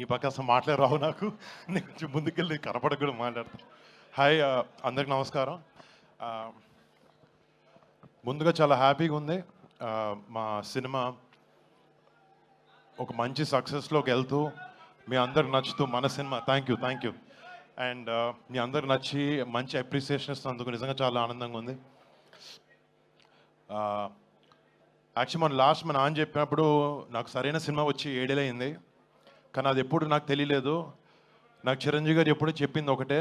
నీ పక్క అసలు మాట్లాడరావు నాకు. నేను కొంచెం ముందుకెళ్ళి కనపడక కూడా మాట్లాడతాను. హాయ్, అందరికి నమస్కారం. ముందుగా చాలా హ్యాపీగా ఉంది. మా సినిమా ఒక మంచి సక్సెస్లోకి వెళ్తూ మీ అందరికి నచ్చుతూ మన సినిమా థ్యాంక్ యూ అండ్ మీ అందరికి నచ్చి మంచి అప్రిసియేషన్ ఇస్తున్నందుకు నిజంగా చాలా ఆనందంగా ఉంది. యాక్చువల్లీ మన నాన్న చెప్పినప్పుడు నాకు సరైన సినిమా వచ్చి 7 ఏళ్ళు అయింది. కానీ అది ఎప్పుడు నాకు తెలియలేదు. నాకు చిరంజీవి గారు ఎప్పుడు చెప్పింది ఒకటే,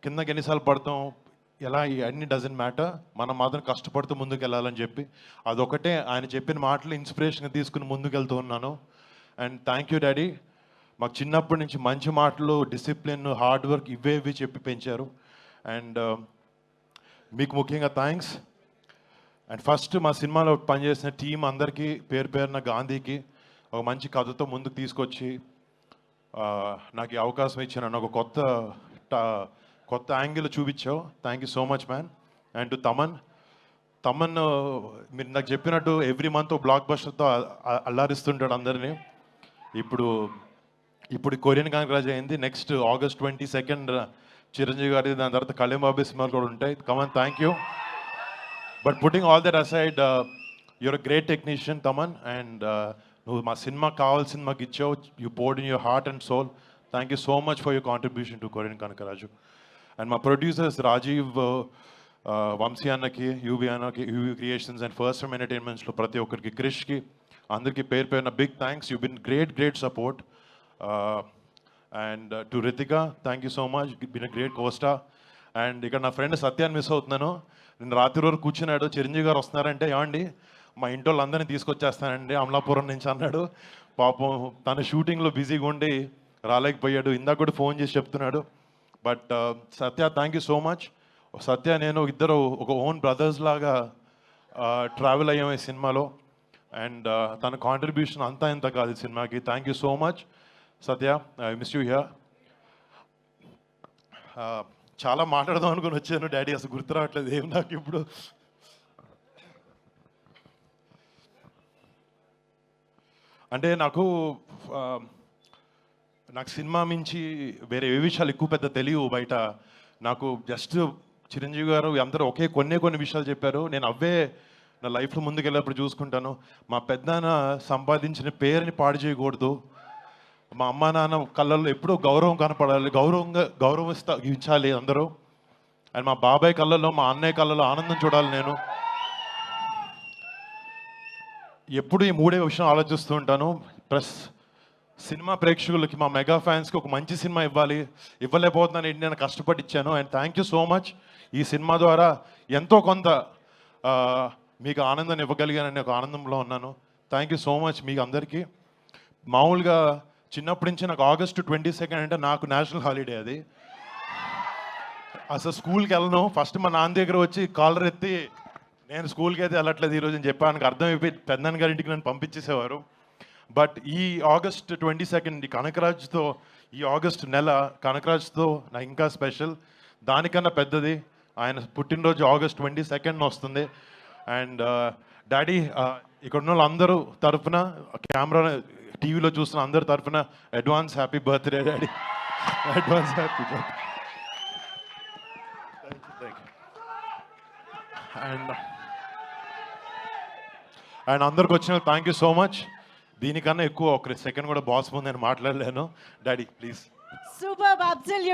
కిందకి ఎన్నిసార్లు పడతాం ఎలా అన్ని డజంట్ మ్యాటర్, మనం మాత్రం కష్టపడుతూ ముందుకు వెళ్ళాలని చెప్పి అదొకటే ఆయన చెప్పిన మాటలు ఇన్స్పిరేషన్గా తీసుకుని ముందుకు వెళ్తూ ఉన్నాను. అండ్ థ్యాంక్ యూ డాడీ, మాకు చిన్నప్పటి నుంచి మంచి మాటలు, డిసిప్లిన్, హార్డ్ వర్క్ ఇవి చెప్పి పెంచారు. అండ్ మీకు ముఖ్యంగా థ్యాంక్స్. అండ్ ఫస్ట్ మా సినిమాలో పనిచేసిన టీం అందరికీ పేరు పేరున, గాంధీకి ఒక మంచి కథతో ముందుకు తీసుకొచ్చి నాకు ఈ అవకాశం ఇచ్చాను, ఒక కొత్త యాంగిల్ చూపించావు. Thank you so much man. And to Thaman మీరు నాకు చెప్పినట్టు ఎవ్రీ మంత్ బ్లాక్ బస్టర్తో అల్లారిస్తుంటాడు అందరినీ. ఇప్పుడు కొరియన్ కాంగ్రాజ్ అయింది, నెక్స్ట్ August 22 చిరంజీవి గారి, దాని తర్వాత కళ్యాణ్ బాబు సినిమాలు కూడా ఉంటాయి. Come on, thank you. But putting all that aside, you're a great technician Thaman. And నువ్వు మా సినిమా కావాల్సింది మాకు ఇచ్చావు. You poured in your heart and soul. Thank you so much for your contribution to Korean Kanakaraju. And మా ప్రొడ్యూసర్స్ రాజీవ్, వంశీ అన్నకి, UV అన్నకి, UV Creations and first time ఎంటర్టైన్మెంట్స్లో ప్రతి ఒక్కరికి, క్రిష్కి, అందరికీ పేరు పేరున big thanks. You bin great support. And to Ritika, thank you so much, been a great కోస్టా. అండ్ ఇక్కడ నా ఫ్రెండ్ సత్యాన్ని మిస్ అవుతున్నాను. నేను రాత్రి వరకు కూర్చున్నాడు, చిరంజీవి గారు వస్తున్నారంటే ఏమండి మా ఇంటి వాళ్ళందరినీ తీసుకొచ్చేస్తానండి అమలాపురం నుంచి అన్నాడు. పాపం తన షూటింగ్లో బిజీగా ఉండి రాలేకపోయాడు. ఇందాక కూడా ఫోన్ చేసి చెప్తున్నాడు. But Satya, thank you so much. Satya నేను ఇద్దరు ఒక ఓన్ బ్రదర్స్ లాగా ట్రావెల్ అయ్యాము ఈ సినిమాలో. అండ్ తన కాంట్రిబ్యూషన్ అంతా ఇంత కాదు ఈ సినిమాకి. Thank you so much Satya, I miss you here. చాలా మాట్లాడదాం అనుకుని వచ్చాను డాడీ, అసలు గుర్తు రావట్లేదు ఏం నాకు ఇప్పుడు. అంటే నాకు సినిమా మించి వేరే ఏ విషయాలు ఎక్కువ పెద్ద తెలియవు బయట. నాకు జస్ట్ చిరంజీవి గారు అందరూ కొన్ని విషయాలు చెప్పారు. నేను అవే నా లైఫ్లో ముందుకెళ్ళేప్పుడు చూసుకుంటాను. మా పెద్దనాన్న సంపాదించిన పేరుని పాడు చేయకూడదు, మా అమ్మ నాన్న కళ్ళల్లో ఎప్పుడూ గౌరవం కనపడాలి, గౌరవించాలి అందరూ. అండ్ మా బాబాయ్ కళ్ళల్లో, మా అన్నయ్య కళ్ళల్లో ఆనందం చూడాలి. నేను ఎప్పుడు ఈ 3 విషయం ఆలోచిస్తూ ఉంటాను. ప్లస్ సినిమా ప్రేక్షకులకి, మా మెగా ఫ్యాన్స్కి ఒక మంచి సినిమా ఇవ్వలేకపోతున్నాను ఏంటి, నేను కష్టపడి ఇచ్చాను. And thank you so much. ఈ సినిమా ద్వారా ఎంతో కొంత మీకు ఆనందాన్ని ఇవ్వగలిగానని ఒక ఆనందంలో ఉన్నాను. థ్యాంక్ యూ సో మచ్ మీకు అందరికీ. మామూలుగా చిన్నప్పటి నుంచి నాకు August 22 అంటే నాకు నేషనల్ హాలిడే. అది అసలు స్కూల్కి వెళ్ళను. ఫస్ట్ మా నాన్న దగ్గర వచ్చి కాలర్ ఎత్తి, నేను స్కూల్కి అయితే వెళ్ళట్లేదు ఈరోజు అని చెప్పాను. అర్థమైపోయి పెద్దనాన్న గారి ఇంటికి నన్ను పంపించేసేవారు. బట్ ఈ August 22 కనకరాజుతో, ఈ ఆగస్ట్ నెల కనకరాజుతో నాకు ఇంకా స్పెషల్. దానికన్నా పెద్దది ఆయన పుట్టినరోజు August 22 వస్తుంది. అండ్ డాడీ, ఇక్కడ ఉన్న వాళ్ళందరూ తరఫున, కెమెరా టీవీలో చూస్తున్న అందరి తరఫున advance happy birthday daddy. Advance happy birthday. And అందరికి వచ్చిన థ్యాంక్ యూ సో మచ్. దీనికన్నా ఎక్కువ ఒక సెకండ్ కూడా బాస్ ముందు నేను మాట్లాడలేను. Daddy please. Super, absolute.